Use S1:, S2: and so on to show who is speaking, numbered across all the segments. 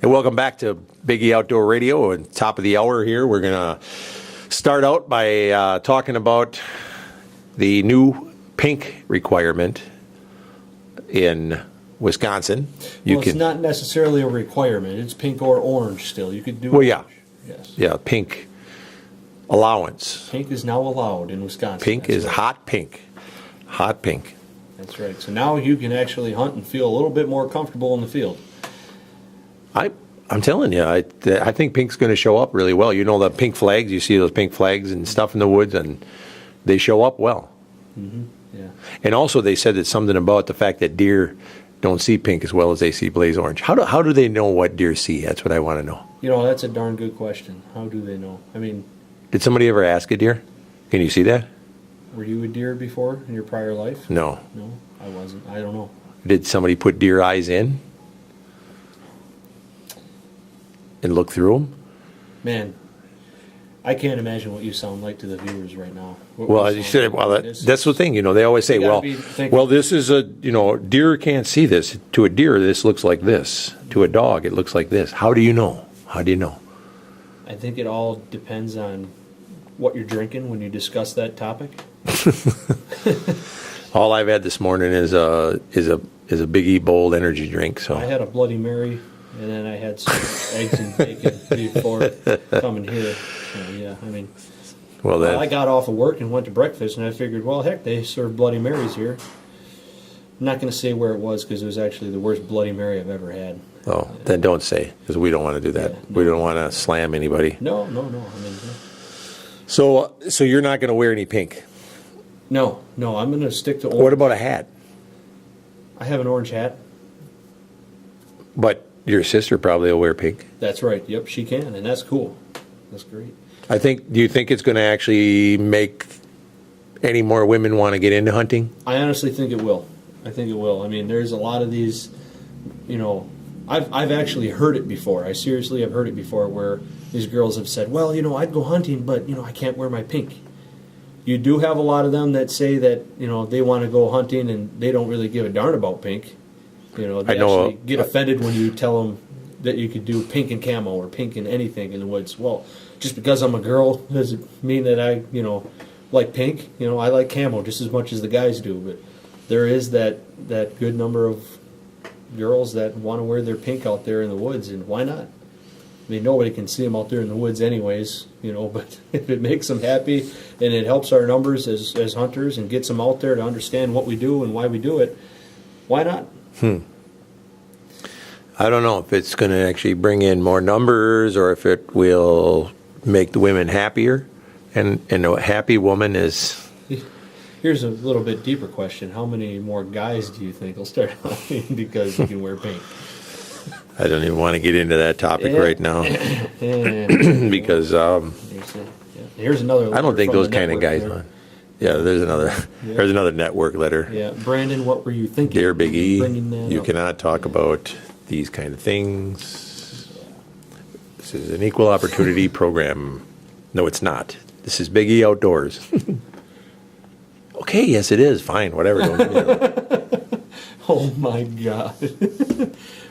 S1: And welcome back to Biggie Outdoor Radio. And top of the hour here, we're going to start out by talking about the new pink requirement in Wisconsin.
S2: It's not necessarily a requirement. It's pink or orange still. You could do
S1: orange.
S2: Yes.
S1: Yeah, pink allowance.
S2: Pink is now allowed in Wisconsin.
S1: Pink is right. Hot pink. Hot pink.
S2: That's right. So now you can actually hunt and feel a little bit more comfortable in the field.
S1: I'm telling you, I think pink's going to show up really well. You know the pink flags, you see those pink flags and stuff in the woods, and they show up well.
S2: Mm-hmm. Yeah.
S1: And also they said that something about the fact that deer don't see pink as well as they see blaze orange. How do they know what deer see? That's what I want to know.
S2: You know, that's a darn good question. How do they know? I mean...
S1: Did somebody ever ask a deer? Can you see that?
S2: Were you a deer before in your prior life?
S1: No.
S2: No, I wasn't. I don't know.
S1: Did somebody put deer eyes in and look through them?
S2: Man, I can't imagine what you sound like to the viewers right now.
S1: Well, you said, that's the thing. You know, they always say, this is a, deer can't see this. To a deer, this looks like this. To a dog, it looks like this. How do you know? How do you know?
S2: I think it all depends on what you're drinking when you discuss that topic.
S1: All I've had this morning is a Big E Bold energy drink. So
S2: I had a Bloody Mary, and then I had some eggs and bacon before coming here. Yeah, I mean, I got off of work and went to breakfast, and I figured, well, heck, they serve Bloody Marys here. I'm not going to say where it was because it was actually the worst Bloody Mary I've ever had.
S1: Oh, then don't say, because we don't want to do that. Yeah, no. We don't want to slam anybody.
S2: No. I mean,
S1: So you're not going to wear any pink?
S2: No. I'm going to stick to orange.
S1: What about a hat?
S2: I have an orange hat.
S1: But your sister probably will wear pink.
S2: That's right. Yep, she can, and that's cool. That's great.
S1: Do you think it's going to actually make any more women want to get into hunting?
S2: I honestly think it will. I mean, there's a lot of these, I've actually heard it before. I seriously have heard it before where these girls have said, well, I'd go hunting, but, I can't wear my pink. You do have a lot of them that say that, they want to go hunting and they don't really give a darn about pink. They actually get offended when you tell them that you could do pink and camo or pink and anything in the woods. Well, just because I'm a girl doesn't mean that I, like pink. I like camo just as much as the guys do. But there is that good number of girls that want to wear their pink out there in the woods, and why not? I mean, nobody can see them out there in the woods anyways, but if it makes them happy and it helps our numbers as hunters and gets them out there to understand what we do and why we do it, why not?
S1: I don't know if it's going to actually bring in more numbers or if it will make the women happier. And a happy woman is...
S2: Here's a little bit deeper question. How many more guys do you think will start hunting because you can wear pink?
S1: I don't even want to get into that topic right now. Because...
S2: Here's another...
S1: I don't think those kind of guys hunt. Yeah, there's another network letter.
S2: Yeah, Brandon, what were you thinking?
S1: Dear Big E, you cannot talk about these kind of things. This is an equal opportunity program. No, it's not. This is Big E Outdoors. Okay, yes, it is. Fine, whatever.
S2: Oh my God.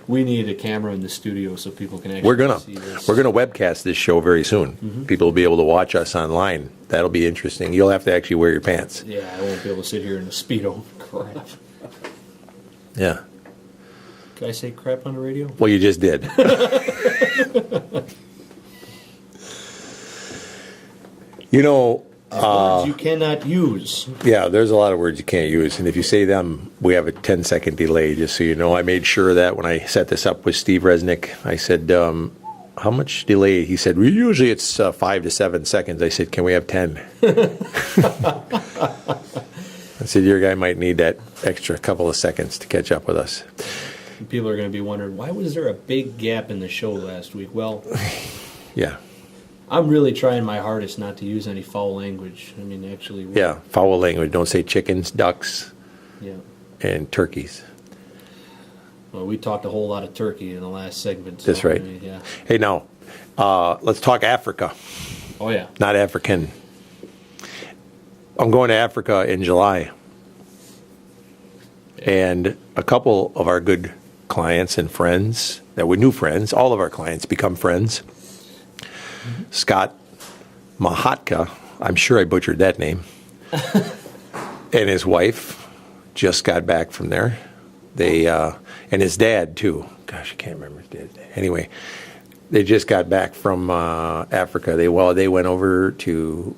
S2: We need a camera in the studio so people can actually see this.
S1: We're gonna webcast this show very soon. Mm-hmm. People will be able to watch us online. That'll be interesting. You'll have to actually wear your pants.
S2: Yeah, I won't be able to sit here in a Speedo. Crap.
S1: Yeah.
S2: Can I say crap on the radio?
S1: Well, you just did.
S2: Words you cannot use.
S1: Yeah, there's a lot of words you can't use, and if you say them, we have a 10-second delay, just so you know. I made sure that when I set this up with Steve Resnick, I said, how much delay? He said, usually it's 5 to 7 seconds. I said, can we have 10? I said, your guy might need that extra couple of seconds to catch up with us.
S2: People are going to be wondering, why was there a big gap in the show last week? Well,
S1: yeah.
S2: I'm really trying my hardest not to use any foul language. I mean, actually.
S1: Yeah, foul language. Don't say chickens, ducks, and turkeys.
S2: Well, we talked a whole lot of turkey in the last segment. So,
S1: that's right.
S2: I mean, yeah.
S1: Hey, now, let's talk Africa.
S2: Oh, yeah.
S1: Not African. I'm going to Africa in July. And a couple of our good clients and friends that were new friends. All of our clients become friends. Scott Mahatka, I'm sure I butchered that name, and his wife just got back from there. They and his dad too. Gosh, I can't remember his dad's name. Anyway, they just got back from Africa. They went over to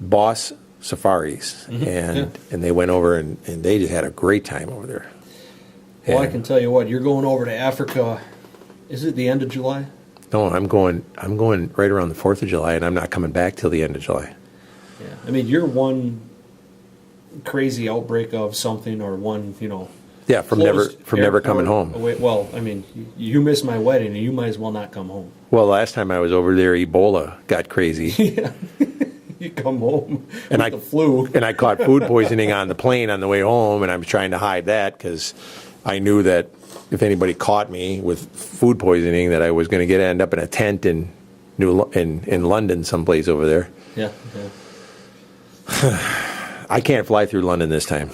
S1: Boss Safaris, and they went over and they just had a great time over there.
S2: Well, I
S1: And-
S2: can tell you what, you're going over to Africa. Is it the end of July?
S1: No, I'm going right around the 4th of July, and I'm not coming back till the end of July.
S2: Yeah. I mean, you're one crazy outbreak of something, or one,
S1: Yeah, from
S2: closed
S1: never coming
S2: airport
S1: home.
S2: away. Well, I mean, you missed my wedding, and you might as well not come home.
S1: Well, last time I was over there, Ebola got crazy,
S2: You come home
S1: And
S2: with
S1: I-
S2: the flu.
S1: and I caught food poisoning on the plane on the way home, and I was trying to hide that because I knew that if anybody caught me with food poisoning, that I was going to end up in a tent in in London, someplace over there.
S2: Yeah.
S1: I can't fly through London this time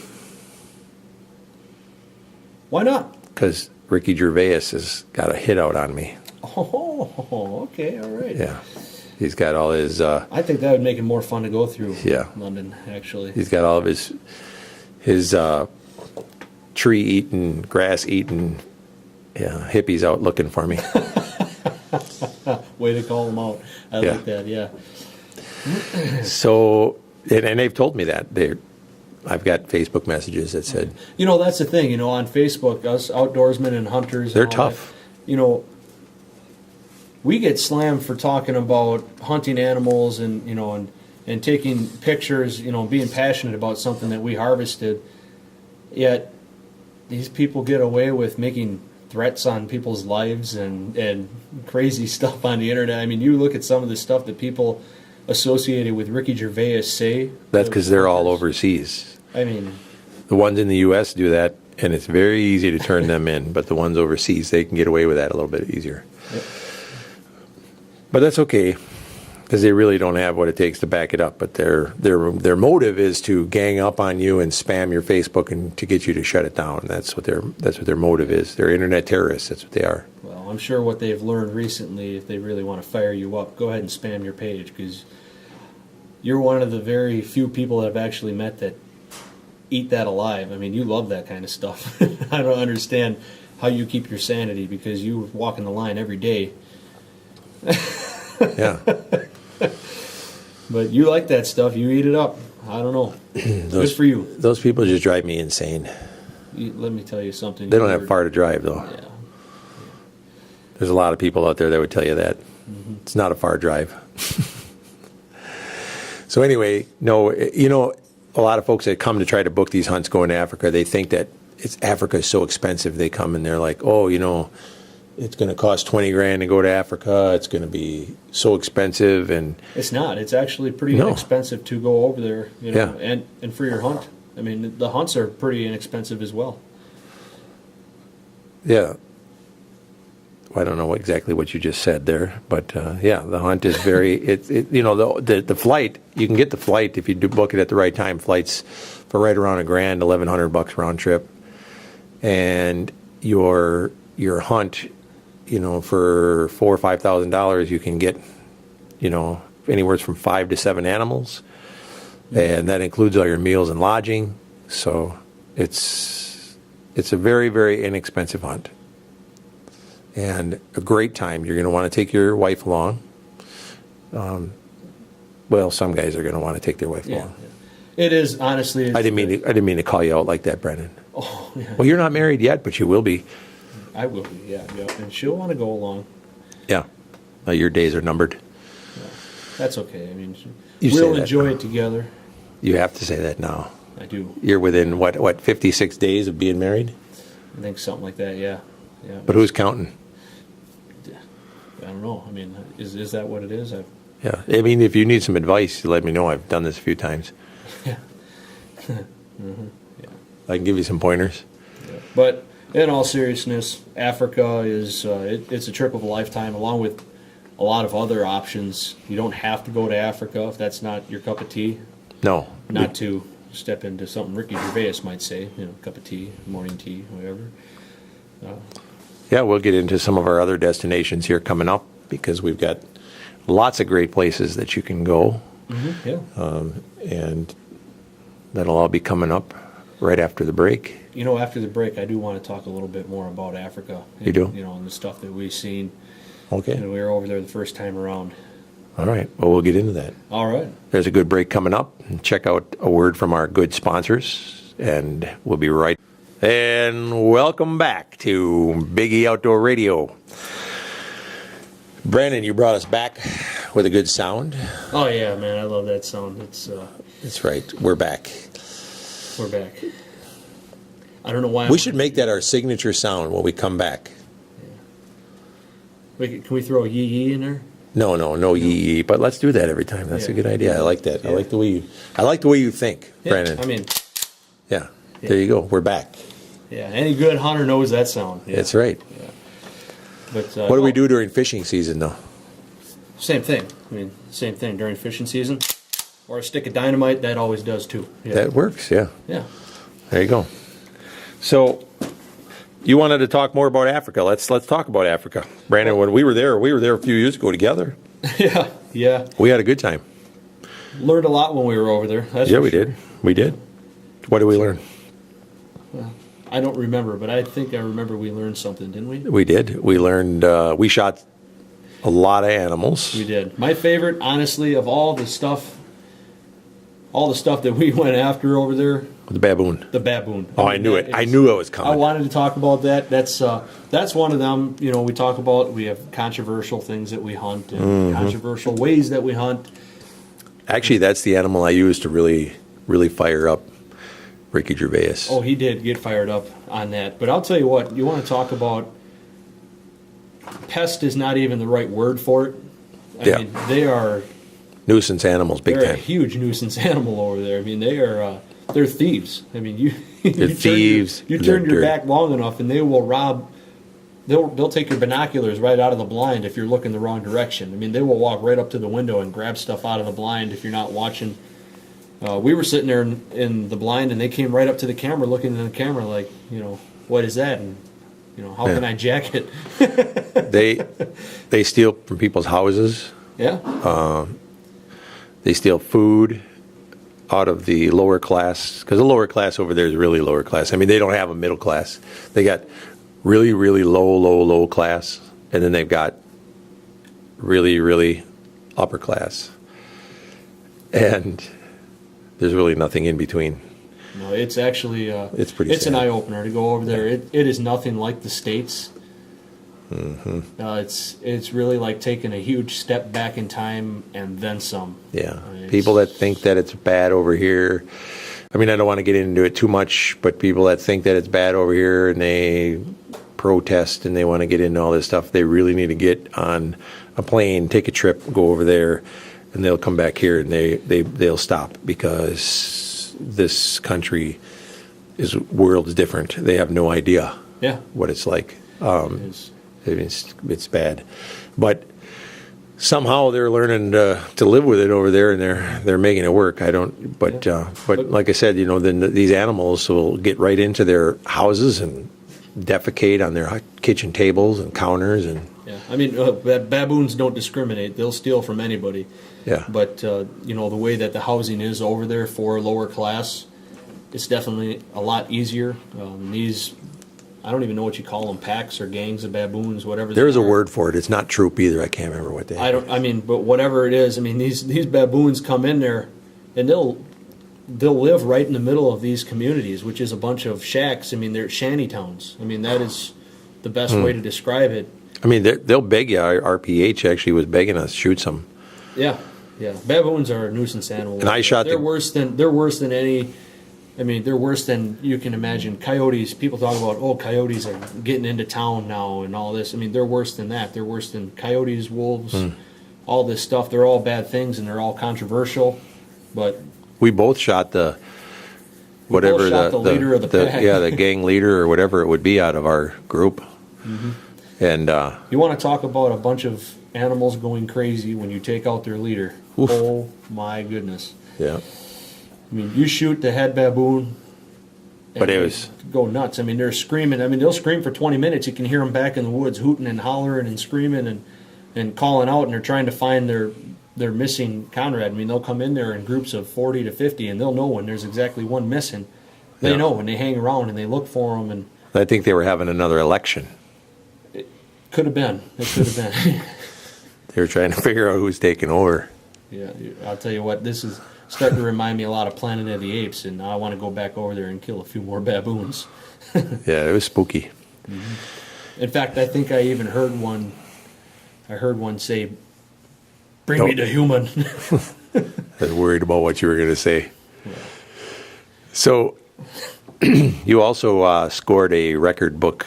S2: Why not?
S1: because Ricky Gervais has got a hit out on me.
S2: Oh, okay, all right.
S1: Yeah, he's got all his.
S2: I think that would make it more fun to go through.
S1: Yeah.
S2: London, actually.
S1: He's got all of his tree eating, grass eating hippies out looking for me.
S2: Way to call them out. I
S1: Yeah.
S2: like that. Yeah.
S1: So, and they've told me that I've got Facebook messages that said
S2: That's the thing. On Facebook, us outdoorsmen and hunters,
S1: they're
S2: and all
S1: tough.
S2: that, we get slammed for talking about hunting animals and taking pictures. Being passionate about something that we harvested. Yet these people get away with making threats on people's lives and crazy stuff on the internet. I mean, you look at some of the stuff that people associated with Ricky Gervais say.
S1: That's because they're all overseas.
S2: I mean,
S1: The ones in the U.S. do that, and it's very easy to turn them in. But the ones overseas, they can get away with that a little bit easier.
S2: Yep.
S1: But that's okay, because they really don't have what it takes to back it up. But their motive is to gang up on you and spam your Facebook and to get you to shut it down. That's what their motive is. They're internet terrorists. That's what they are.
S2: well, I'm sure what they've learned recently, if they really want to fire you up, go ahead and spam your page, because you're one of the very few people that I've actually met that eat that alive. I mean, you love that kind of stuff. I don't understand how you keep your sanity, because you walk in the line every day.
S1: Yeah.
S2: But you like that stuff. You eat it up. I don't know. Good for you.
S1: Those people just drive me insane.
S2: Let me tell you something.
S1: They don't have far to drive, though.
S2: Yeah.
S1: There's a lot of people out there that would tell you that. It's not a far drive. So anyway, no, a lot of folks that come to try to book these hunts going to Africa, they think that Africa is so expensive. They come and they're like, oh, it's going to cost 20 grand to go to Africa. It's going to be so expensive. And
S2: It's not. It's actually pretty
S1: No.
S2: inexpensive to go over there,
S1: Yeah.
S2: and for your hunt. I mean, the hunts are pretty inexpensive as well.
S1: yeah, I don't know exactly what you just said there, but yeah, the hunt is very. The flight, you can get the flight if you do book it at the right time. Flights for right around $1,000, $1,100 round trip, and your hunt, for $4,000 or $5,000, you can get, anywhere from 5 to 7 animals, and that includes all your meals and lodging. So it's a very, very inexpensive hunt. And a great time. You're going to want to take your wife along. Well, some guys are going to want to take their wife
S2: Yeah.
S1: along.
S2: It is, honestly.
S1: I didn't mean to call you out like that, Brennan.
S2: Oh, yeah.
S1: Well, you're not married yet, but you will be.
S2: I will be, yeah. And she'll want to go along.
S1: Yeah. Your days are numbered.
S2: That's okay. I mean,
S1: You say
S2: we'll
S1: that
S2: enjoy
S1: now.
S2: it together.
S1: You have to say that now.
S2: I do.
S1: You're within, what 56 days of being married?
S2: I think something like that, yeah. Yeah.
S1: But who's counting?
S2: I don't know. I mean, is that what it is?
S1: Yeah. I mean, if you need some advice, let me know. I've done this a few times.
S2: Yeah.
S1: I can give you some pointers.
S2: But in all seriousness, Africa is it's a trip of a lifetime, along with a lot of other options. You don't have to go to Africa if that's not your cup of tea.
S1: No.
S2: Not to. step into something Ricky Gervais might say, cup of tea, morning tea, whatever.
S1: Yeah, we'll get into some of our other destinations here coming up because we've got lots of great places that you can go.
S2: Yeah.
S1: And that'll all be coming up right after the break.
S2: After the break, I do want to talk a little bit more about Africa.
S1: You do?
S2: And the stuff that we've seen.
S1: Okay.
S2: And we were over there the first time around.
S1: All right. Well, we'll get into that.
S2: All right.
S1: There's a good break coming up. Check out a word from our good sponsors, and we'll be right. And welcome back to Biggie Outdoor Radio. Brandon, you brought us back with a good sound.
S2: Oh yeah, man, I love that sound.
S1: That's right. We're back.
S2: We're back. I don't know why.
S1: We should make that our signature sound when we come back.
S2: Can we throw a yee yee in there?
S1: No yee, but let's do that every time. That's a good idea. I like that.
S2: Yeah.
S1: I like the way you think,
S2: Yeah,
S1: Brandon.
S2: I mean,
S1: Yeah. There you go. We're back.
S2: yeah. Any good hunter knows that sound. Yeah.
S1: That's right.
S2: Yeah. But
S1: What do we do during fishing season, though?
S2: Same thing. I mean, same thing during fishing season. Or a stick of dynamite, that always does too. Yeah.
S1: That works. Yeah.
S2: Yeah.
S1: There you go. So, you wanted to talk more about Africa. Let's talk about Africa, Brandon. When we were there a few years ago together.
S2: Yeah. Yeah.
S1: We had a good time.
S2: Learned a lot when we were over there. That's
S1: Yeah,
S2: for
S1: we
S2: sure.
S1: did. We did. What did we learn?
S2: I don't remember, but I think I remember we learned something, didn't we?
S1: We did. We learned. We shot a lot of animals.
S2: We did. My favorite, honestly, of all the stuff that we went after over there,
S1: The baboon.
S2: the baboon.
S1: Oh, I knew it. I knew it was coming.
S2: I wanted to talk about that. That's one of them. We talk about. We have controversial things that we hunt and
S1: Mm-hmm.
S2: controversial ways that we hunt.
S1: Actually, that's the animal I used to really, really fire up Ricky Gervais.
S2: Oh, he did get fired up on that. But I'll tell you what. You want to talk about pest is not even the right word for it. I mean, they are.
S1: Nuisance animals, big
S2: They're a
S1: time.
S2: huge nuisance animal over there. I mean, they're thieves. I mean, you
S1: They're thieves.
S2: You
S1: They're
S2: turn your
S1: dirty.
S2: back long enough, and they will rob. They'll take your binoculars right out of the blind if you're looking the wrong direction. I mean, they will walk right up to the window and grab stuff out of the blind if you're not watching. We were sitting there in the blind, and they came right up to the camera, looking in the camera like, what is that? And how can I jack it?
S1: They steal from people's houses.
S2: Yeah.
S1: They steal food out of the lower class, because the lower class over there is really lower class. I mean, they don't have a middle class. They got really, really low class, and then they've got really, really upper class. And there's really nothing in between.
S2: No, it's actually
S1: It's pretty
S2: It's an
S1: sad.
S2: eye opener to go over there. It is nothing like the States.
S1: Mm-hmm.
S2: It's really like taking a huge step back in time and then some.
S1: Yeah.
S2: It's-
S1: People that think that it's bad over here. I mean, I don't want to get into it too much, but people that think that it's bad over here and they protest and they want to get into all this stuff, they really need to get on a plane, take a trip, go over there, and they'll come back here and they'll stop, because this country world is different. They have no idea
S2: Yeah.
S1: what it's like.
S2: It's-
S1: It's bad, but somehow they're learning to live with it over there, and they're making it work. I don't, but like I said, then these animals will get right into their houses and defecate on their kitchen tables and counters, and
S2: yeah. I mean, baboons don't discriminate. They'll steal from anybody.
S1: yeah,
S2: But the way that the housing is over there for lower class, it's definitely a lot easier. These, I don't even know what you call them, packs or gangs of baboons, whatever.
S1: there's
S2: they
S1: a
S2: are.
S1: word for it. It's not troop either. I can't remember what they.
S2: But whatever it is, I mean, these baboons come in there, and they'll live right in the middle of these communities, which is a bunch of shacks. I mean, they're shanty towns. I mean, that is the best way to describe it.
S1: I mean, they'll beg you. Our RPH actually was begging us shoot some.
S2: Yeah, yeah. Baboons are a nuisance animal.
S1: And I shot
S2: They're
S1: the-
S2: worse than any. I mean, they're worse than you can imagine. Coyotes. People talk about, coyotes are getting into town now and all this. I mean, they're worse than that. They're worse than coyotes, wolves, all this stuff. They're all bad things and they're all controversial. But
S1: We both shot the whatever
S2: both shot the leader of the pack.
S1: the gang leader or whatever it would be out of our group. And
S2: you want to talk about a bunch of animals going crazy when you take out their leader?
S1: Oof.
S2: Oh my goodness!
S1: yeah,
S2: I mean, you shoot the head baboon.
S1: But
S2: and
S1: it
S2: they
S1: was-
S2: go nuts. I mean, they're screaming. I mean, they'll scream for 20 minutes. You can hear them back in the woods hooting and hollering and screaming and calling out, and they're trying to find their missing Conrad. I mean, they'll come in there in groups of 40 to 50, and they'll know when there's exactly one missing. They
S1: Yeah.
S2: know when they hang around and they look for them, and
S1: I think they were having another election.
S2: could have been. It could have been.
S1: They were trying to figure out who's taking over.
S2: Yeah, I'll tell you what, this is starting to remind me a lot of Planet of the Apes, and now I want to go back over there and kill a few more baboons.
S1: Yeah, it was spooky.
S2: In fact, I think I even heard one. I heard one say, "Bring me
S1: Nope.
S2: the human."
S1: I was worried about what you were going to say. So, you also scored a record book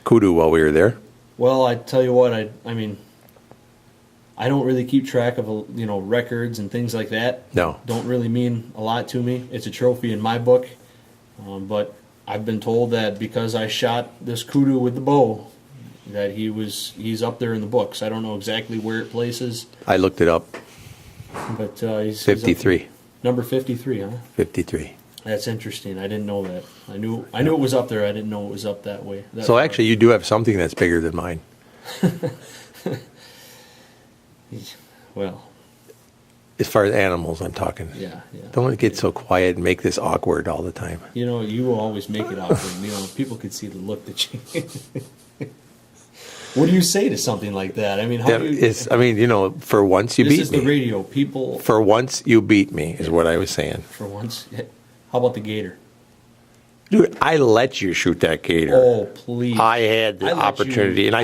S1: kudu while we were there.
S2: Well, I tell you what, I mean, I don't really keep track of records and things like that.
S1: No.
S2: Don't really mean a lot to me. It's a trophy in my book, but I've been told that because I shot this kudu with the bow, that he's up there in the books. I don't know exactly where it places,
S1: I looked it up.
S2: but he's up
S1: 53.
S2: there. Number 53, huh?
S1: 53.
S2: That's interesting. I didn't know that. I knew it was up there. I didn't know it was up that way.
S1: So actually, you do have something that's bigger than mine.
S2: Well,
S1: As far as animals, I'm talking.
S2: yeah.
S1: Don't get so quiet and make this awkward all the time.
S2: You know, you will always make it awkward. People could see the look that you. What do you say to something like that? I mean, how do you?
S1: For once you
S2: This
S1: beat
S2: is the
S1: me.
S2: radio. People,
S1: For once you beat me, is what I was saying.
S2: for once. How about the gator?
S1: Dude, I let you shoot that gator.
S2: Oh, please.
S1: I had the
S2: I let
S1: opportunity,
S2: you-
S1: and I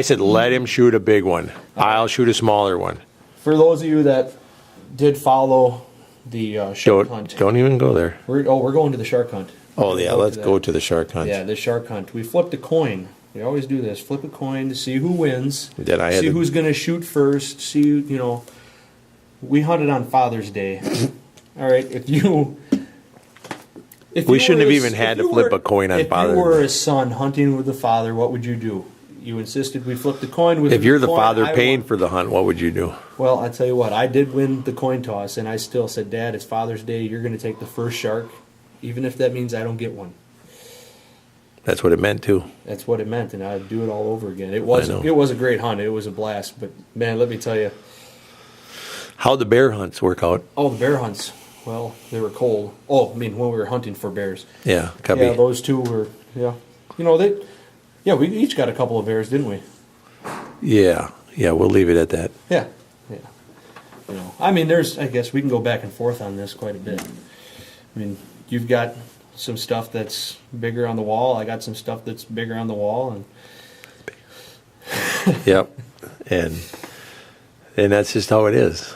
S1: said, let him shoot a big one. I'll shoot a smaller one.
S2: For those of you that did follow the shark hunt,
S1: Don't even go there.
S2: we're going to the shark hunt.
S1: Oh
S2: We're
S1: yeah,
S2: gonna
S1: let's
S2: that.
S1: go to the shark hunt.
S2: Yeah, the shark hunt. We flipped a coin. We always do this. Flip a coin to see who wins.
S1: Then I had
S2: see
S1: to-
S2: who's going to shoot first. See, we hunted on Father's Day. All right, if
S1: We
S2: you
S1: shouldn't
S2: were
S1: have
S2: a-
S1: even
S2: if
S1: had to
S2: you
S1: flip
S2: were-
S1: a coin on
S2: If
S1: Father's
S2: you were
S1: Day.
S2: a son hunting with the father, what would you do? You insisted we flip the coin with.
S1: If you're the
S2: coin,
S1: father
S2: I
S1: paying
S2: won.
S1: for the hunt, what would you do?
S2: Well, I tell you what, I did win the coin toss, and I still said, "Dad, it's Father's Day. You're going to take the first shark, even if that means I don't get one."
S1: That's what it meant too.
S2: That's what it meant, and I'd do it all over again. It was
S1: know.
S2: it was a great hunt. It was a blast. But man, let me tell you,
S1: How'd the bear hunts work out?
S2: oh, the bear hunts. Well, they were cold. Oh, I mean, when we were hunting for bears.
S1: Yeah, cubby.
S2: Yeah, those two were. Yeah, we each got a couple of bears, didn't we?
S1: Yeah, we'll leave it at that.
S2: Yeah. I mean, I guess we can go back and forth on this quite a bit. I mean, you've got some stuff that's bigger on the wall. I got some stuff that's bigger on the wall, and
S1: Yep. And that's just how it is.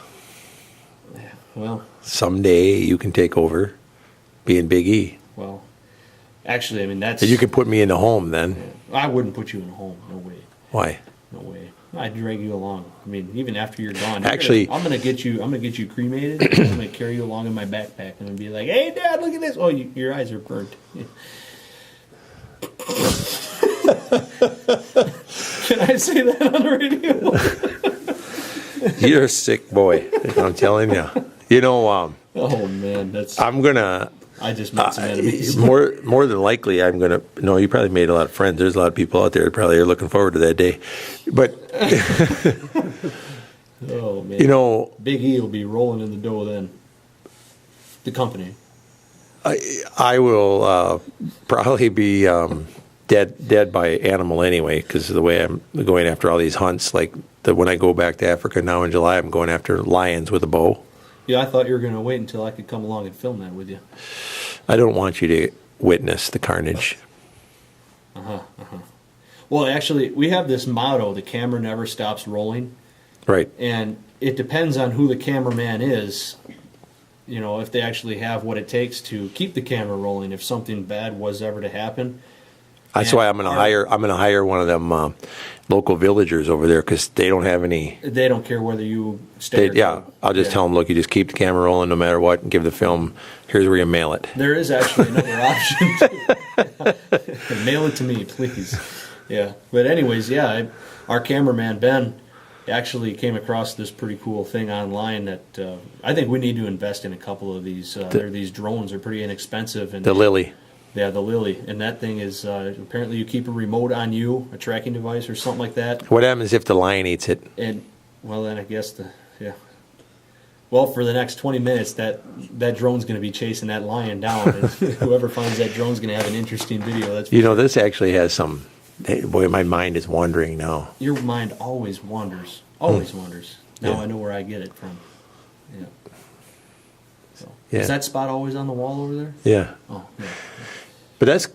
S2: well,
S1: Someday you can take over being Big E.
S2: well, actually, I mean that's.
S1: And you can put me in the home then.
S2: I wouldn't put you in a home. No way.
S1: Why?
S2: No way. I'd drag you along. I mean, even after you're gone.
S1: Actually-
S2: I'm gonna get you cremated. I'm gonna carry you along in my backpack and be like, "Hey, Dad, look at this." Oh, your eyes are burnt. Can I say that on the radio?
S1: You're a sick boy. I'm telling you.
S2: Oh man, that's.
S1: I'm gonna.
S2: I just made some enemies.
S1: More than likely, I'm gonna. No, you probably made a lot of friends. There's a lot of people out there that probably are looking forward to that day. But
S2: Oh man, Big E will be rolling in the dough then. The company.
S1: I will probably be dead by animal anyway, because of the way I'm going after all these hunts. Like when I go back to Africa now in July, I'm going after lions with a bow.
S2: Yeah, I thought you were gonna wait until I could come along and film that with you.
S1: I don't want you to witness the carnage.
S2: Well, actually, we have this motto: the camera never stops rolling.
S1: Right.
S2: And it depends on who the cameraman is. If they actually have what it takes to keep the camera rolling. If something bad was ever to happen,
S1: That's
S2: And
S1: why I'm going to hire one of them local villagers over there, because they don't have any.
S2: they don't care whether you stay. or
S1: Yeah,
S2: go.
S1: I'll just tell them, look, you just keep the camera rolling no matter what, and give the film. Here's where you mail it.
S2: There is actually another option. Mail it to me, please. Yeah. But anyways, our cameraman Ben, actually came across this pretty cool thing online that I think we need to invest in a couple of these. They're these drones. They're pretty inexpensive. And
S1: The Lily.
S2: yeah, the Lily. And that thing is apparently you keep a remote on you, a tracking device or something like that.
S1: What happens if the lion eats it?
S2: And, well, then I guess yeah. Well, for the next 20 minutes, that drone's going to be chasing that lion down. And whoever finds that drone's going to have an interesting video. That's
S1: You know, this actually has some. Boy, my mind is wandering now.
S2: Your mind always wanders. Always wanders. Now
S1: Yeah.
S2: I know where I get it from. Yeah. So,
S1: Yeah.
S2: Is that spot always on the wall over there?
S1: Yeah.
S2: Oh, yeah.
S1: But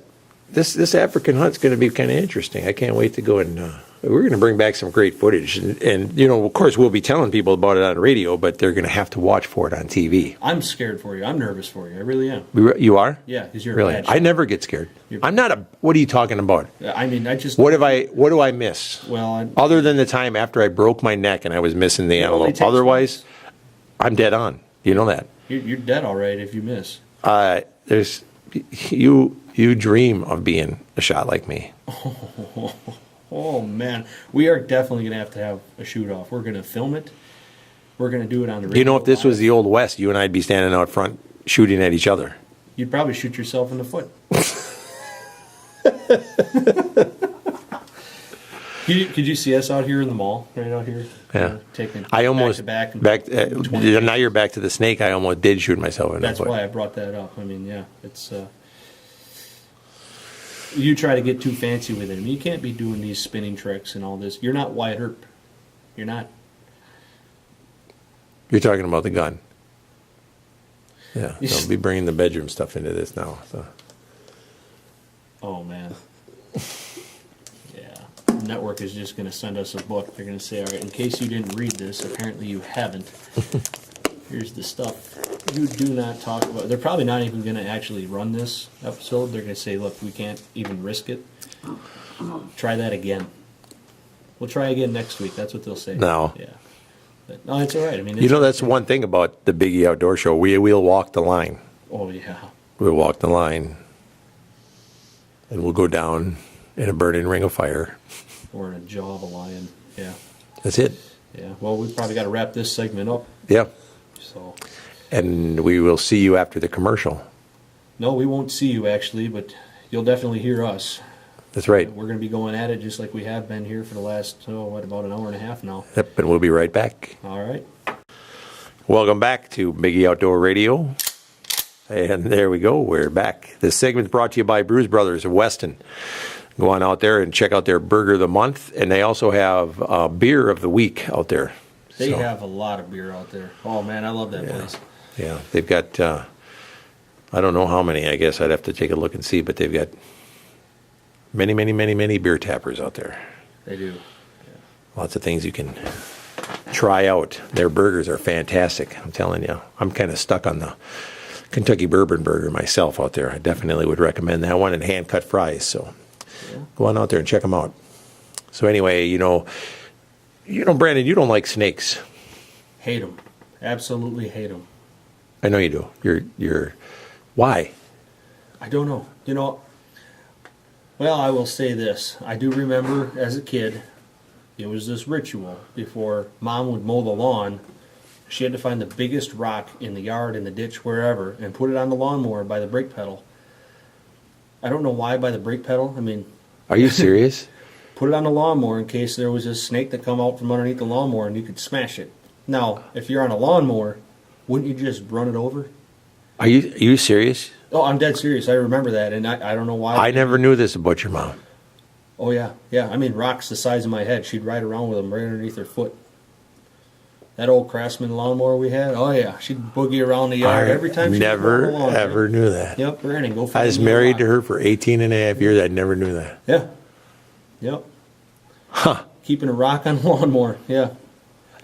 S1: this African hunt's going to be kind of interesting. I can't wait to go and we're going to bring back some great footage, and you know, of course, we'll be telling people about it on radio, but they're going to have to watch for it on TV.
S2: I'm scared for you. I'm nervous for you. I really am.
S1: You are?
S2: Yeah, because you're
S1: Really?
S2: a bad
S1: I
S2: shot.
S1: never get scared. What are you talking about?
S2: I mean, I just.
S1: What do I miss?
S2: Well,
S1: Other than the time after I broke my neck and I was missing the
S2: It only
S1: antelope.
S2: takes
S1: Otherwise, I'm dead on. You know that.
S2: you're dead all right if you miss.
S1: There's you dream of being a shot like me.
S2: Oh man, we are definitely gonna have to have a shoot off. We're gonna film it. We're gonna do it on the radio.
S1: You know, if this was
S2: live.
S1: the old West, you and I'd be standing out front shooting at each other.
S2: You'd probably shoot yourself in the foot. Could you see us out here in the mall, right out here?
S1: Yeah.
S2: Taking
S1: I almost
S2: back to
S1: back.
S2: back. 20
S1: Now you're back to the snake. I almost did shoot myself in
S2: That's
S1: the foot.
S2: why I brought that up. I mean, yeah, it's. You try to get too fancy with it. I mean, you can't be doing these spinning tricks and all this. You're not Hr2. You're not.
S1: You're talking about the gun. Yeah, don't be bringing the bedroom stuff into this now. So.
S2: Oh man. Yeah. The network is just going to send us a book. They're going to say, all right, in case you didn't read this, apparently you haven't. Here's the stuff you do not talk about. They're probably not even going to actually run this episode. They're going to say, look, we can't even risk it. Try that again. We'll try again next week. That's what they'll say.
S1: No.
S2: Yeah. But, no, it's all right. I mean,
S1: You know, that's one thing about the Biggie Outdoor Show. We'll walk the line.
S2: Oh yeah.
S1: We'll walk the line, and we'll go down in a burning ring of fire.
S2: Or in a jaw of a lion. Yeah.
S1: That's it.
S2: Yeah. Well, we've probably got to wrap this segment up.
S1: Yeah.
S2: So.
S1: And we will see you after the commercial.
S2: No, we won't see you actually, but you'll definitely hear us.
S1: That's right.
S2: We're going to be going at it just like we have been here for the last, about an hour and a half now.
S1: Yep, and we'll be right back.
S2: All right.
S1: Welcome back to Biggie Outdoor Radio. And there we go. We're back. This segment's brought to you by Bruise Brothers of Weston. Go on out there and check out their Burger of the Month. And they also have Beer of the Week out there.
S2: They
S1: So,
S2: have a lot of beer out there. Oh, man, I love that place.
S1: Yeah, they've got, I don't know how many. I guess I'd have to take a look and see. But they've got many, many, many, many beer tappers out there.
S2: They do.
S1: Lots of things you can try out. Their burgers are fantastic. I'm telling you. I'm kind of stuck on the Kentucky Bourbon Burger myself out there. I definitely would recommend that one and hand-cut fries. So go on out there and check them out. So anyway, you know, Brandon, you don't like snakes.
S2: Hate them. Absolutely hate them.
S1: I know you do. You're. Why?
S2: I don't know. You know, well, I will say this. I do remember as a kid, it was this ritual before Mom would mow the lawn. She had to find the biggest rock in the yard, in the ditch, wherever, and put it on the lawnmower by the brake pedal. I don't know why by the brake pedal. I mean,
S1: Are you serious?
S2: put it on the lawnmower in case there was a snake that come out from underneath the lawnmower and you could smash it. Now, if you're on a lawnmower, wouldn't you just run it over?
S1: Are you serious?
S2: Oh, I'm dead serious. I remember that, and I don't know why.
S1: I never knew this about your mom.
S2: Oh, yeah. Yeah, I mean, rocks the size of my head. She'd ride around with them right underneath her foot. That old Craftsman lawnmower we had, oh, yeah. She'd boogie around the yard every time she
S1: never,
S2: would mow the lawn.
S1: ever knew that.
S2: Yep, Brandon, go
S1: I
S2: find
S1: was
S2: me a
S1: married
S2: rock.
S1: to her for 18 and a half years. I never knew that.
S2: Yeah. Yep.
S1: Huh.
S2: Keeping a rock on the lawnmower, yeah.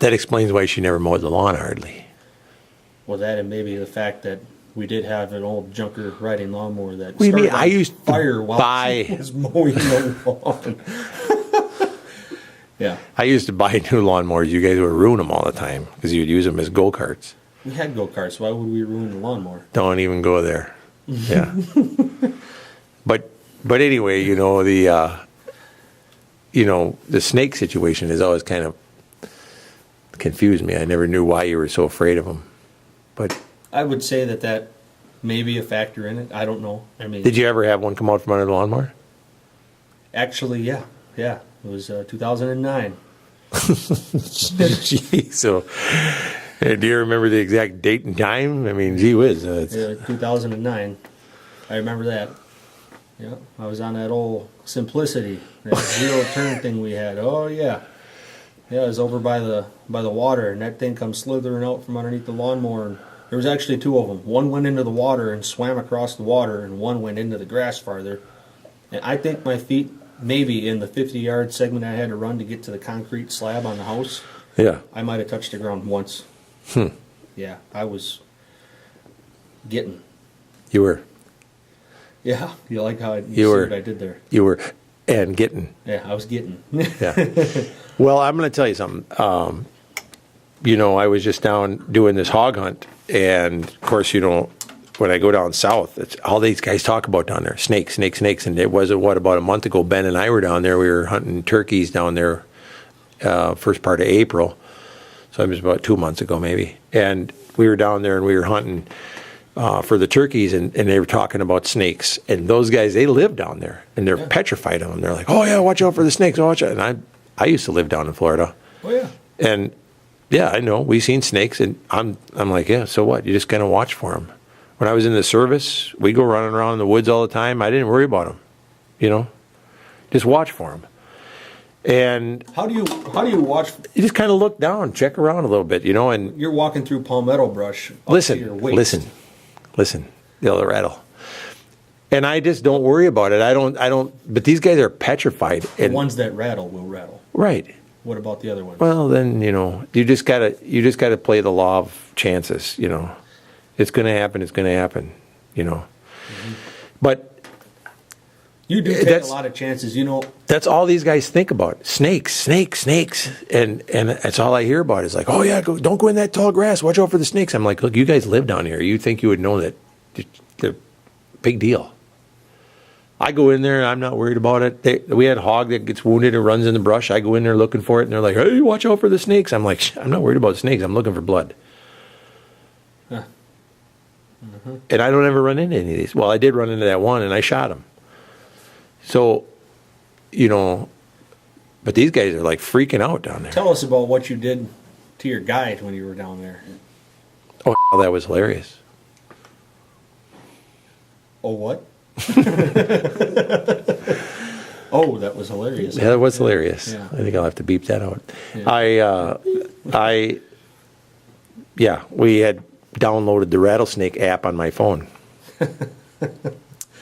S1: That explains why she never mowed the lawn hardly.
S2: Well, that and maybe the fact that we did have an old junker riding lawnmower that
S1: What do you mean?
S2: started
S1: I
S2: on
S1: used to
S2: fire while
S1: buy-
S2: she was mowing the lawn. Yeah.
S1: I used to buy new lawnmowers. You guys would ruin them all the time because you'd use them as go-karts.
S2: We had go-karts, why would we ruin the lawnmower?
S1: Don't even go there. Yeah. but anyway, the snake situation is always kind of confused me. I never knew why you were so afraid of them. But
S2: I would say that may be a factor in it. I don't know. I mean,
S1: did you ever have one come out from under the lawnmower?
S2: actually, yeah. It was 2009.
S1: Gee, so do you remember the exact date and time? I mean, gee whiz.
S2: Yeah, 2009. I remember that. Yeah, I was on that old Simplicity, that zero turn thing we had. Oh yeah, it was over by the water, and that thing comes slithering out from underneath the lawnmower. And there was actually two of them. One went into the water and swam across the water, and one went into the grass farther. And I think my feet, maybe in the 50-yard segment I had to run to get to the concrete slab on the house,
S1: Yeah.
S2: I might have touched the ground once. Yeah, I was getting.
S1: You were.
S2: Yeah, you like how
S1: You were.
S2: what I did there.
S1: You were. And getting.
S2: Yeah, I was getting.
S1: Yeah. Well, I'm going to tell you something. I was just down doing this hog hunt. And, of course, when I go down south, it's all these guys talk about down there. Snakes. And it was, about a month ago, Ben and I were down there. We were hunting turkeys down there first part of April. So it was about 2 months ago, maybe. And we were down there and we were hunting for the turkeys, and they were talking about snakes. And those guys, they live down there, and they're petrified of them. They're like, oh, yeah, watch out for the snakes. Watch out. And I used to live down in Florida.
S2: Oh, yeah.
S1: And, yeah, I know. We've seen snakes, and I'm like, yeah, so what? You just got to watch for them. When I was in the service, we go running around in the woods all the time. I didn't worry about them, Just watch for them. And
S2: How do you watch?
S1: you just kind of look down, check around a little bit, and
S2: You're walking through palmetto brush. Up to your waist.
S1: listen, they'll rattle. And I just don't worry about it. I don't, but these guys are petrified.
S2: The
S1: And,
S2: ones that rattle will rattle.
S1: right.
S2: What about the other ones?
S1: Well, then, you just gotta play the law of chances, It's going to happen. It's going to happen, But
S2: You do take a
S1: That's-
S2: lot of chances.
S1: that's all these guys think about. Snakes. And that's all I hear about is like, oh, yeah, don't go in that tall grass. Watch out for the snakes. I'm like, look, you guys live down here. You think you would know that they're big deal. I go in there and I'm not worried about it. We had a hog that gets wounded and runs in the brush. I go in there looking for it, and they're like, hey, watch out for the snakes. I'm like, I'm not worried about snakes. I'm looking for blood.
S2: Huh. Mm-hmm.
S1: And I don't ever run into any of these. Well, I did run into that one, and I shot him. So, but these guys are like freaking out down there.
S2: Tell us about what you did to your guide when you were down there.
S1: Oh, that was hilarious.
S2: Oh, what? Oh, that was hilarious.
S1: Yeah, that was hilarious.
S2: Yeah.
S1: I think I'll have to beep that out.
S2: Yeah.
S1: We had downloaded the rattlesnake app on my phone.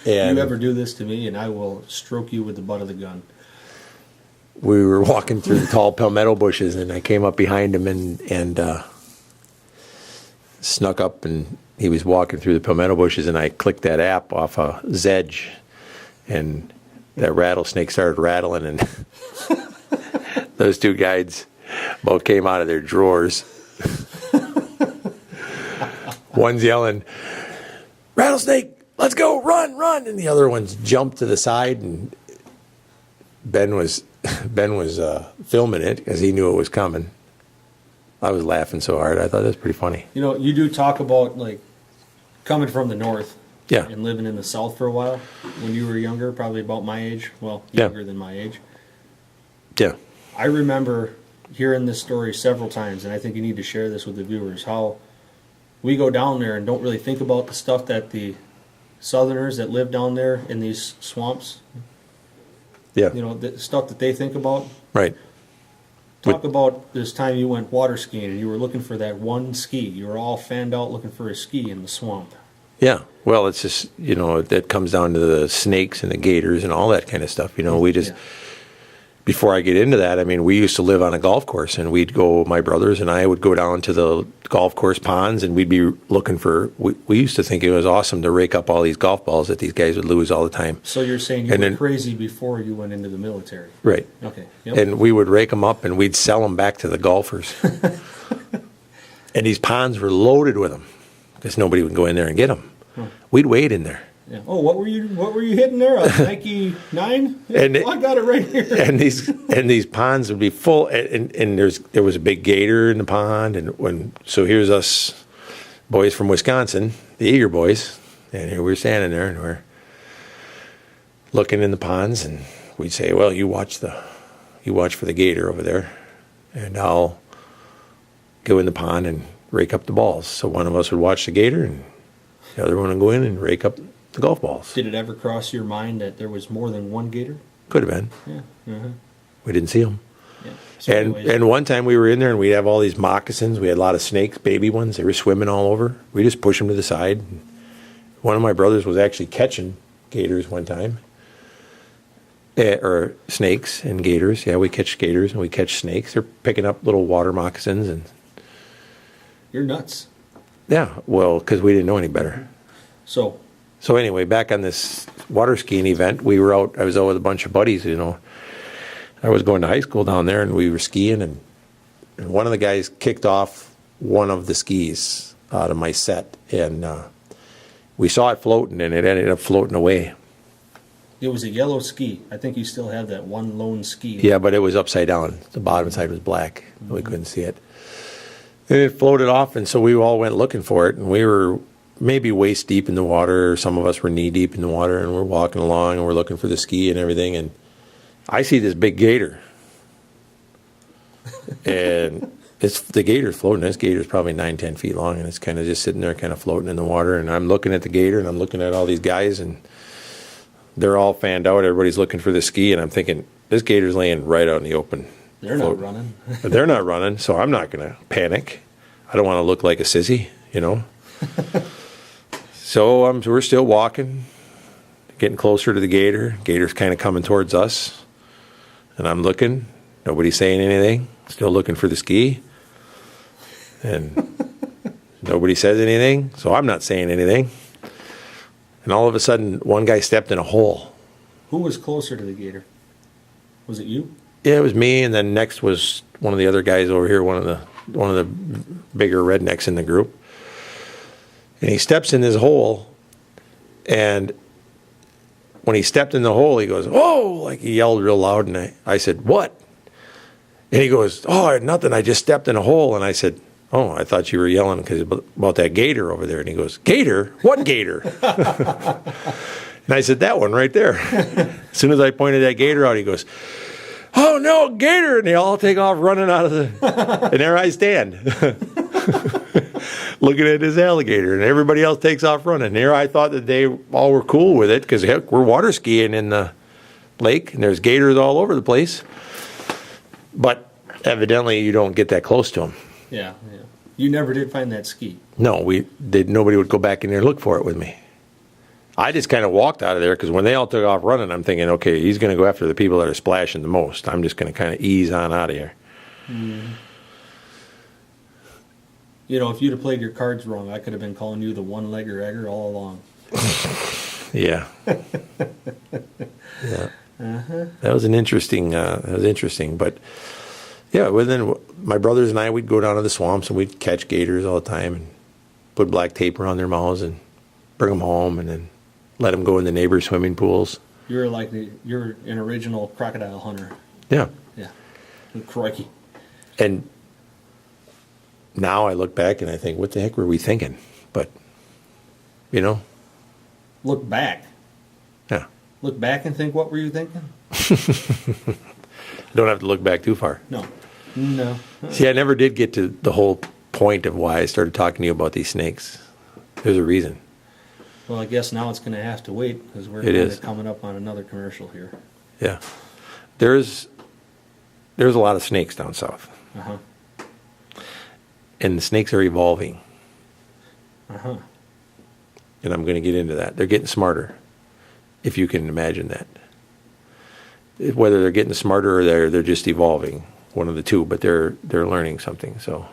S1: And
S2: You ever do this to me, and I will stroke you with the butt of the gun.
S1: we were walking through the tall palmetto bushes, and I came up behind him and snuck up, and he was walking through the palmetto bushes, and I clicked that app off a Zedge, and that rattlesnake started rattling, and those two guides both came out of their drawers. One's yelling, rattlesnake, let's go, run, and the other ones jumped to the side, and Ben was filming it because he knew it was coming. I was laughing so hard. I thought that was pretty funny.
S2: You do talk about, like, coming from the north.
S1: Yeah.
S2: And living in the south for a while when you were younger, probably about my age. Well,
S1: Yeah.
S2: younger than my age.
S1: Yeah.
S2: I remember hearing this story several times, and I think you need to share this with the viewers, how we go down there and don't really think about the stuff that the southerners that live down there in these swamps,
S1: Yeah.
S2: the stuff that they think about.
S1: Right.
S2: Talk about this time you went water skiing and you were looking for that one ski. You were all fanned out looking for a ski in the swamp.
S1: Yeah. Well, it's just, that comes down to the snakes and the gators and all that kind of stuff. We just,
S2: Yeah.
S1: before I get into that, I mean, we used to live on a golf course, and we'd go, my brothers and I would go down to the golf course ponds, and we'd be looking for, we used to think it was awesome to rake up all these golf balls that these guys would lose all the time.
S2: So you're saying you
S1: And
S2: were
S1: then-
S2: crazy before you went into the military.
S1: Right.
S2: Okay. Yep.
S1: And we would rake them up, and we'd sell them back to the golfers. And these ponds were loaded with them because nobody would go in there and get them. We'd wade in there.
S2: Yeah. Oh, what were you hitting there? A Nike 9?
S1: And
S2: I got it right here.
S1: And these ponds would be full, and there was a big gator in the pond, so here's us boys from Wisconsin, the Eager boys, and here we're standing there and we're looking in the ponds, and we'd say, well, you watch for the gator over there, and I'll go in the pond and rake up the balls. So one of us would watch the gator, and the other one would go in and rake up the golf balls.
S2: Did it ever cross your mind that there was more than one gator?
S1: Could have been.
S2: Yeah. Uh-huh.
S1: We didn't see them.
S2: Yeah. So
S1: And one time we were in there and we'd have all these moccasins. We had a lot of snakes, baby ones. They were swimming all over. We just push them to the side. One of my brothers was actually catching gators one time. Or snakes and gators. Yeah, we catch gators and we catch snakes. They're picking up little water moccasins. And
S2: you're nuts.
S1: yeah, well, because we didn't know any better.
S2: So
S1: anyway, back on this water skiing event, I was out with a bunch of buddies, I was going to high school down there, and we were skiing, and one of the guys kicked off one of the skis out of my set, and we saw it floating, and it ended up floating away.
S2: it was a yellow ski. I think you still have that one lone ski.
S1: Yeah, but it was upside down. The bottom side was black. We couldn't see it. And it floated off, and so we all went looking for it, and we were maybe waist deep in the water, or some of us were knee deep in the water, and we're walking along, and we're looking for the ski and everything, and I see this big gator. And the gator's floating. This gator's probably 9-10 feet long, and it's kind of just sitting there kind of floating in the water, and I'm looking at the gator, and I'm looking at all these guys, and they're all fanned out. Everybody's looking for the ski, and I'm thinking, this gator's laying right out in the open.
S2: They're not running.
S1: They're not running, so I'm not going to panic. I don't want to look like a sissy, So we're still walking, getting closer to the gator. Gator's kind of coming towards us, and I'm looking. Nobody's saying anything. Still looking for the ski, and nobody says anything, so I'm not saying anything. And all of a sudden, one guy stepped in a hole.
S2: Who was closer to the gator? Was it you?
S1: Yeah, it was me, and then next was one of the other guys over here, one of the bigger rednecks in the group. And he steps in this hole, and when he stepped in the hole, he goes, "Oh!" Like he yelled real loud, and I said, "What?" And he goes, "Oh, nothing. I just stepped in a hole." And I said, "Oh, I thought you were yelling about that gator over there." And he goes, "Gator? What gator?" And I said, "That one right there." As soon as I pointed that gator out, he goes, "Oh no, gator!" And they all take off running out of and there I stand. Looking at this alligator, and everybody else takes off running. Here I thought that they all were cool with it, because heck, we're water skiing in the lake, and there's gators all over the place. But evidently you don't get that close to them.
S2: Yeah. You never did find that ski.
S1: No, nobody would go back in there and look for it with me. I just kind of walked out of there, because when they all took off running, I'm thinking, okay, he's going to go after the people that are splashing the most. I'm just going to kind of ease on out of here.
S2: Mm. If you'd have played your cards wrong, I could have been calling you the one-legger egger all along.
S1: Yeah. Yeah.
S2: Uh-huh.
S1: That was interesting, but yeah, then my brothers and I, we'd go down to the swamps and we'd catch gators all the time and put black tape around their mouths and bring them home and then let them go in the neighbors' swimming pools.
S2: You're an original crocodile hunter.
S1: Yeah.
S2: Yeah. Crikey.
S1: And now I look back and I think, what the heck were we thinking? But,
S2: Look back.
S1: Yeah.
S2: Look back and think, what were you thinking?
S1: Don't have to look back too far.
S2: No.
S1: See, I never did get to the whole point of why I started talking to you about these snakes. There's a reason.
S2: Well, I guess now it's going to have to wait, because we're coming up on another commercial here.
S1: Yeah. There's a lot of snakes down south.
S2: Uh-huh.
S1: And the snakes are evolving.
S2: Uh-huh.
S1: And I'm going to get into that. They're getting smarter, if you can imagine that. Whether they're getting smarter or they're just evolving, one of the two, but they're learning something. So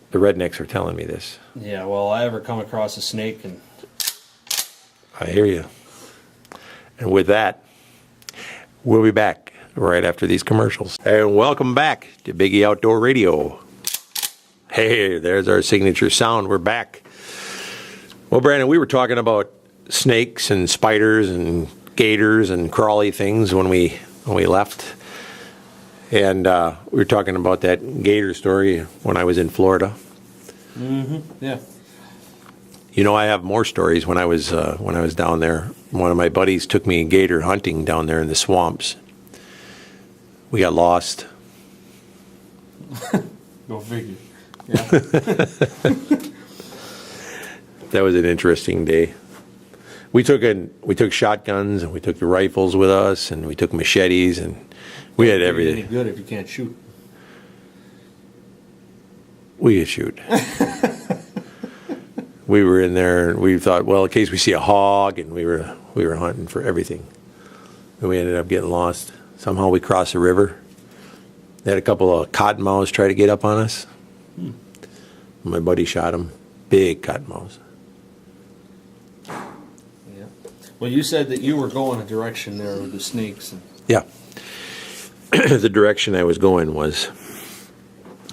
S1: the rednecks are telling me this.
S2: Yeah, well, I ever come across a snake, and
S1: I hear you. And with that, we'll be back right after these commercials. And welcome back to Biggie Outdoor Radio. Hey, there's our signature sound. We're back. Well, Brandon, we were talking about snakes and spiders and gators and crawly things when we left, and we were talking about that gator story when I was in Florida.
S2: Yeah.
S1: You know, I have more stories when I was down there. One of my buddies took me gator hunting down there in the swamps. We got lost.
S2: Go figure. Yeah.
S1: That was an interesting day. We took shotguns and we took the rifles with us and we took machetes and we had everything.
S2: Any good if you can't shoot.
S1: We could shoot. We were in there and we thought, well, in case we see a hog, and we were hunting for everything. And we ended up getting lost. Somehow we crossed the river. They had a couple of cottonmouths try to get up on us. My buddy shot them. Big cottonmouths.
S2: Yeah. Well, you said that you were going a direction there with the snakes. And
S1: Yeah. The direction I was going was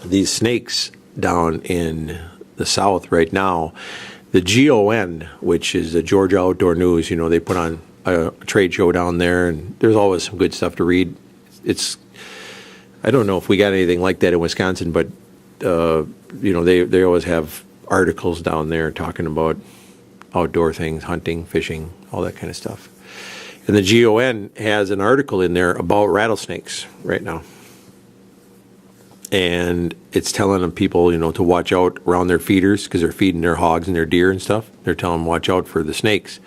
S1: these snakes down in the south right now. The GON, which is the Georgia Outdoor News, you know, they put on a trade show down there, and there's always some good stuff to read. I don't know if we got anything like that in Wisconsin, but you know, they always have articles down there talking about outdoor things, hunting, fishing, all that kind of stuff. And the GON has an article in there about rattlesnakes right now. And it's telling them people, you know, to watch out around their feeders because they're feeding their hogs and their deer and stuff. They're telling them watch out for the snakes.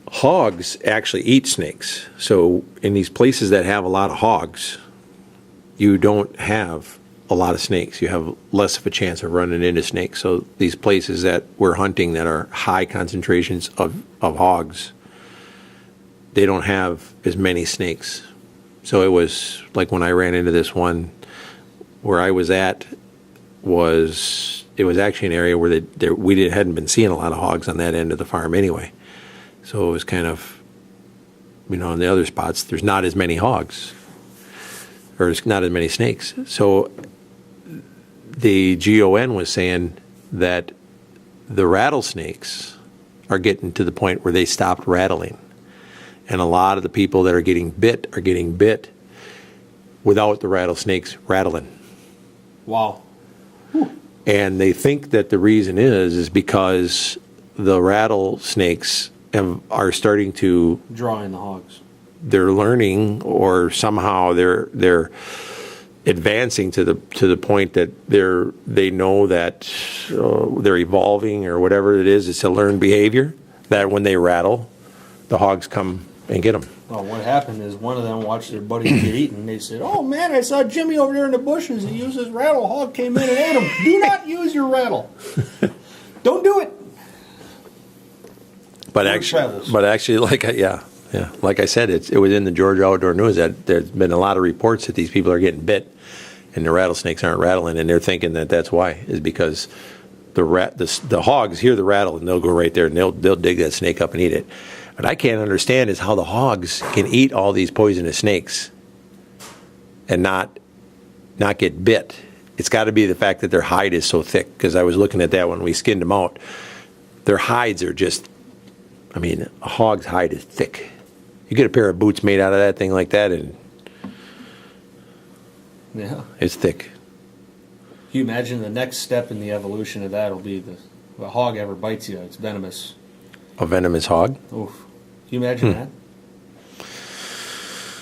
S1: Hogs actually eat snakes. So in these places that have a lot of hogs, you don't have a lot of snakes. You have less of a chance of running into snakes. So these places that we're hunting that are high concentrations of hogs, they don't have as many snakes. So it was like when I ran into this one where I was at, it was actually an area where we hadn't been seeing a lot of hogs on that end of the farm anyway. So it was kind of, you know, in the other spots, there's not as many hogs, or there's not as many snakes. So the GON was saying that the rattlesnakes are getting to the point where they stopped rattling. And a lot of the people that are getting bit without the rattlesnakes rattling.
S2: wow.
S1: And they think that the reason is because the rattlesnakes are starting to,
S2: Drawing the hogs.
S1: they're learning, or somehow they're advancing to the point that they know that they're evolving or whatever it is. It's a learned behavior that when they rattle, the hogs come and get them.
S2: Well, what happened is one of them watched their buddies get eaten. They said, "Oh man, I saw Jimmy over there in the bushes. He used his rattle. Hog came in and ate him. Do not use your rattle. Don't do it."
S1: But
S2: Word
S1: actually,
S2: travels.
S1: like I said, it was in the Georgia Outdoor News that there's been a lot of reports that these people are getting bit, and the rattlesnakes aren't rattling, and they're thinking that that's why, is because the hogs hear the rattle and they'll go right there and they'll dig that snake up and eat it. What I can't understand is how the hogs can eat all these poisonous snakes and not get bit. It's got to be the fact that their hide is so thick, because I was looking at that when we skinned them out. Their hides are just, I mean, a hog's hide is thick. You get a pair of boots made out of that thing like that, and
S2: Yeah.
S1: it's thick.
S2: Can you imagine the next step in the evolution of that will be if a hog ever bites you, it's venomous.
S1: A venomous hog?
S2: Oof. Can you imagine that? I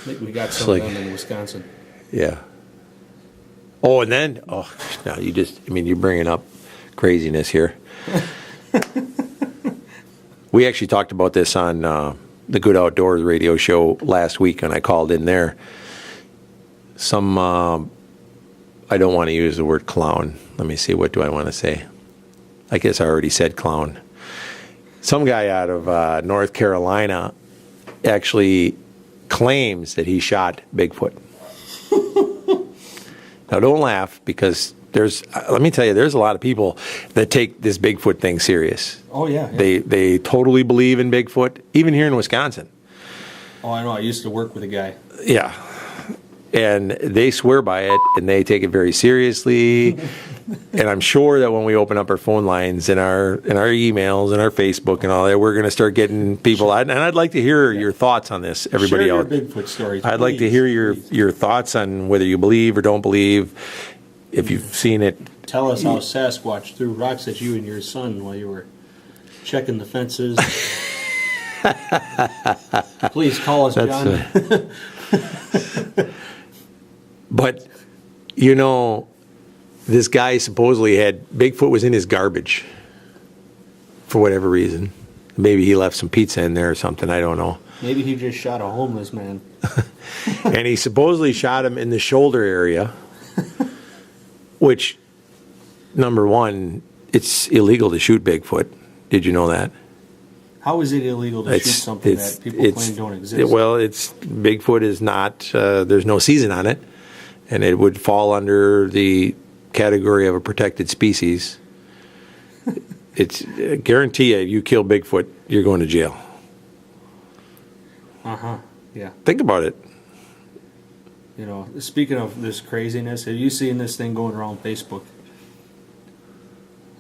S2: think we got some
S1: like-
S2: of them in Wisconsin.
S1: Yeah. Oh, and then, now you're bringing up craziness here. We actually talked about this on the Good Outdoors radio show last week, and I called in there. I don't want to use the word clown. Let me see, what do I want to say? I guess I already said clown. Some guy out of North Carolina actually claims that he shot Bigfoot. Now, don't laugh, because let me tell you, there's a lot of people that take this Bigfoot thing serious.
S2: Oh, yeah.
S1: They totally believe in Bigfoot, even here in Wisconsin.
S2: Oh, I know. I used to work with a guy.
S1: Yeah. And they swear by it, and they take it very seriously. And I'm sure that when we open up our phone lines and our emails and our Facebook and all that, we're going to start getting people. And I'd like to hear your thoughts on this. Everybody
S2: Share
S1: else,
S2: your Bigfoot stories.
S1: I'd like to hear your thoughts on whether you believe or don't believe. If you've seen it,
S2: Tell us how Sasquatch threw rocks at you and your son while you were checking the fences. Please call us, John.
S1: But this guy supposedly had Bigfoot was in his garbage for whatever reason. Maybe he left some pizza in there or something. I don't know.
S2: Maybe he just shot a homeless man.
S1: And he supposedly shot him in the shoulder area, which, number one, it's illegal to shoot Bigfoot. Did you know that?
S2: How is it illegal to shoot something that people claim don't exist?
S1: Well, Bigfoot is not. There's no season on it, and it would fall under the category of a protected species. It's guarantee you kill Bigfoot, you're going to jail.
S2: Yeah.
S1: Think about it.
S2: Speaking of this craziness, have you seen this thing going around Facebook?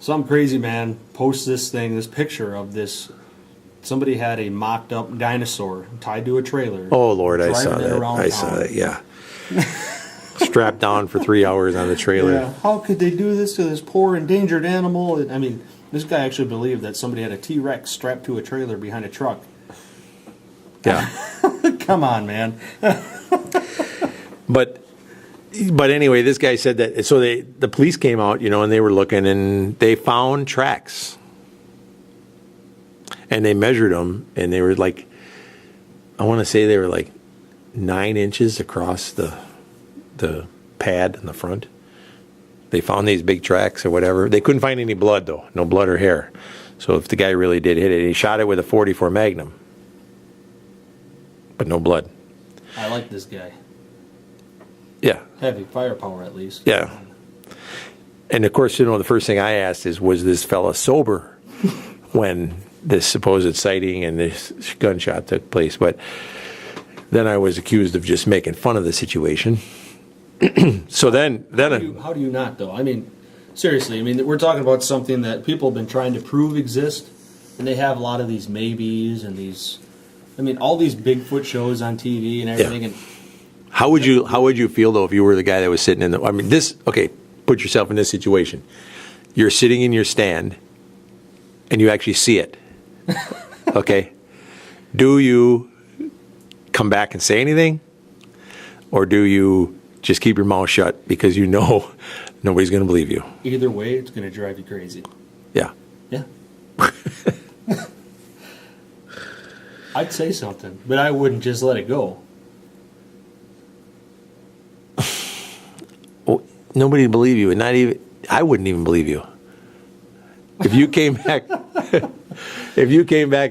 S2: Some crazy man posts this picture of this. Somebody had a mocked up dinosaur tied to a trailer.
S1: Oh Lord, I saw
S2: driving it
S1: that.
S2: around
S1: I
S2: town.
S1: saw that. Yeah. Strapped down for 3 hours on the trailer.
S2: Yeah. How could they do this to this poor endangered animal? I mean, this guy actually believed that somebody had a T-Rex strapped to a trailer behind a truck.
S1: Yeah.
S2: Come on, man.
S1: But anyway, this guy said that. So the police came out, and they were looking, and they found tracks, and they measured them, and they were like, I want to say they were like 9 inches across the pad in the front. They found these big tracks or whatever. They couldn't find any blood though, no blood or hair. So if the guy really did hit it, he shot it with a .44 Magnum, but no blood.
S2: I like this guy.
S1: Yeah.
S2: Heavy firepower, at least.
S1: Yeah. And of course, the first thing I asked is, was this fella sober when this supposed sighting and this gunshot took place? But then I was accused of just making fun of the situation. So then
S2: How do you not, though? I mean, seriously, we're talking about something that people have been trying to prove exists, and they have a lot of these maybes and these, all these Bigfoot shows on TV and everything.
S1: Yeah.
S2: And
S1: How would you feel though if you were the guy that was sitting in the? Okay, put yourself in this situation. You're sitting in your stand, and you actually see it. Okay, do you come back and say anything, or do you just keep your mouth shut because nobody's going to believe you?
S2: Either way, it's going to drive you crazy.
S1: Yeah.
S2: Yeah. I'd say something, but I wouldn't just let it go.
S1: Well, nobody would believe you, and I wouldn't even believe you. If you came back,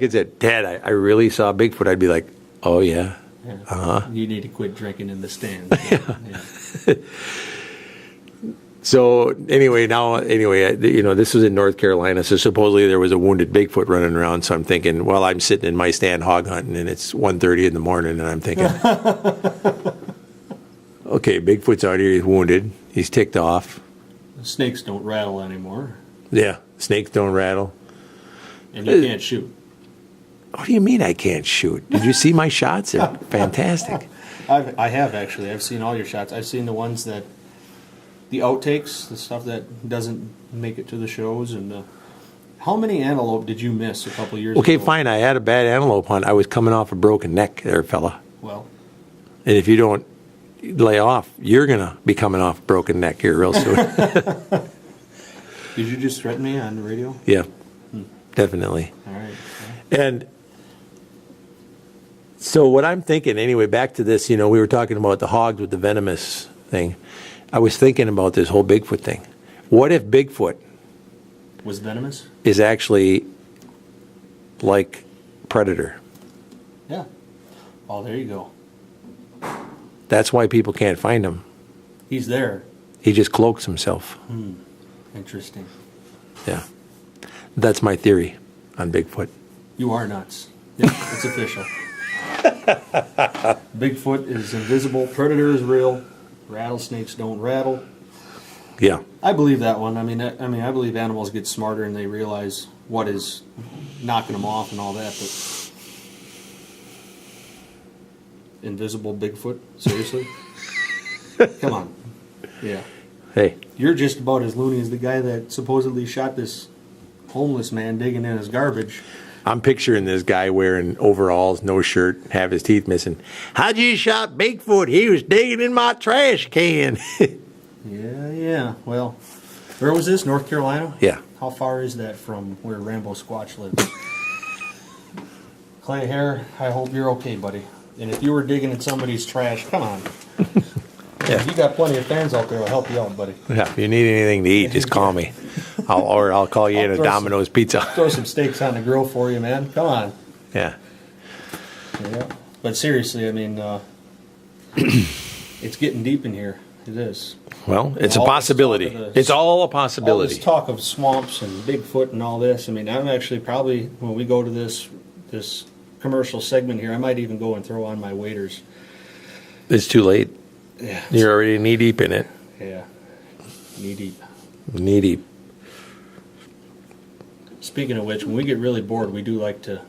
S1: and said, "Dad, I really saw Bigfoot," I'd be like, "Oh yeah,
S2: Yeah. You need to quit drinking in the stands. Yeah.
S1: So anyway, this was in North Carolina. So supposedly there was a wounded Bigfoot running around. So I'm thinking, well, I'm sitting in my stand hog hunting, and it's 1:30 in the morning, and I'm thinking, okay, Bigfoot's out here. He's wounded. He's ticked off.
S2: Snakes don't rattle anymore.
S1: Yeah, snakes don't rattle.
S2: And you can't shoot.
S1: What do you mean I can't shoot? Did you see my shots? They're fantastic.
S2: I have actually. I've seen all your shots. I've seen the ones the outtakes, the stuff that doesn't make it to the shows. And how many antelope did you miss a couple of years ago?
S1: Okay, fine. I had a bad antelope hunt. I was coming off a broken neck there, fella.
S2: Well.
S1: And if you don't lay off, you're going to be coming off a broken neck here real soon.
S2: Did you just threaten me on the radio?
S1: Yeah, definitely.
S2: All right.
S1: And so what I'm thinking, anyway, back to this, we were talking about the hogs with the venomous thing. I was thinking about this whole Bigfoot thing. What if Bigfoot
S2: Was venomous?
S1: is actually like Predator?
S2: Yeah. Oh, there you go.
S1: That's why people can't find him.
S2: He's there.
S1: He just cloaks himself.
S2: Interesting.
S1: Yeah. That's my theory on Bigfoot.
S2: You are nuts. Yeah, it's official. Bigfoot is invisible. Predator is real. Rattlesnakes don't rattle.
S1: Yeah.
S2: I believe that one. I believe animals get smarter and they realize what is knocking them off and all that. But invisible Bigfoot, seriously? Come on. Yeah.
S1: Hey,
S2: You're just about as loony as the guy that supposedly shot this homeless man digging in his garbage.
S1: I'm picturing this guy wearing overalls, no shirt, have his teeth missing. How'd you shot Bigfoot? He was digging in my trash can.
S2: Yeah. Well, where was this? North Carolina?
S1: Yeah.
S2: How far is that from where Rambo Squatch lives? Clay Hare, I hope you're okay, buddy. And if you were digging in somebody's trash, come on.
S1: Yeah.
S2: You got plenty of fans out there who'll help you out, buddy.
S1: Yeah, if you need anything to eat, just call me. I'll call you in a
S2: throw some-
S1: Domino's pizza.
S2: Throw some steaks on the grill for you, man. Come on.
S1: Yeah.
S2: Yeah. But seriously, it's getting deep in here. It is.
S1: Well, it's a
S2: All this
S1: possibility.
S2: talk of the-
S1: It's all a
S2: All
S1: possibility.
S2: this talk of swamps and Bigfoot and all this. I'm actually probably, when we go to this commercial segment here, I might even go and throw on my waders.
S1: It's too late.
S2: Yeah.
S1: You're already knee deep in it.
S2: Yeah. Knee deep.
S1: Knee deep.
S2: Speaking of which, when we get really bored, we do like to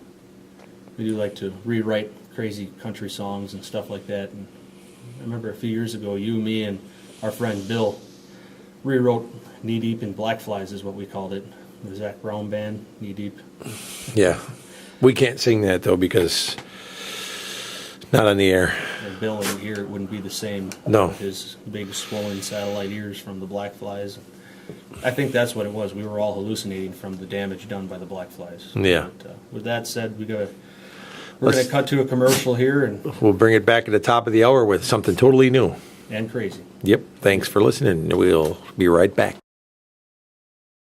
S2: rewrite crazy country songs and stuff like that. And I remember a few years ago, you, me, and our friend Bill rewrote "Knee Deep in Black Flies" is what we called it. The Zach Brown band, Knee Deep.
S1: Yeah. We can't sing that, though, because not on the air.
S2: And Bill in here, it wouldn't be the same.
S1: No.
S2: With his big swollen satellite ears from the black flies. I think that's what it was. We were all hallucinating from the damage done by the black flies.
S1: Yeah.
S2: But, with that said, we're going to cut to a commercial here
S1: We'll bring it back at the top of the hour with something totally new.
S2: and crazy.
S1: Yep. Thanks for listening. We'll be right back.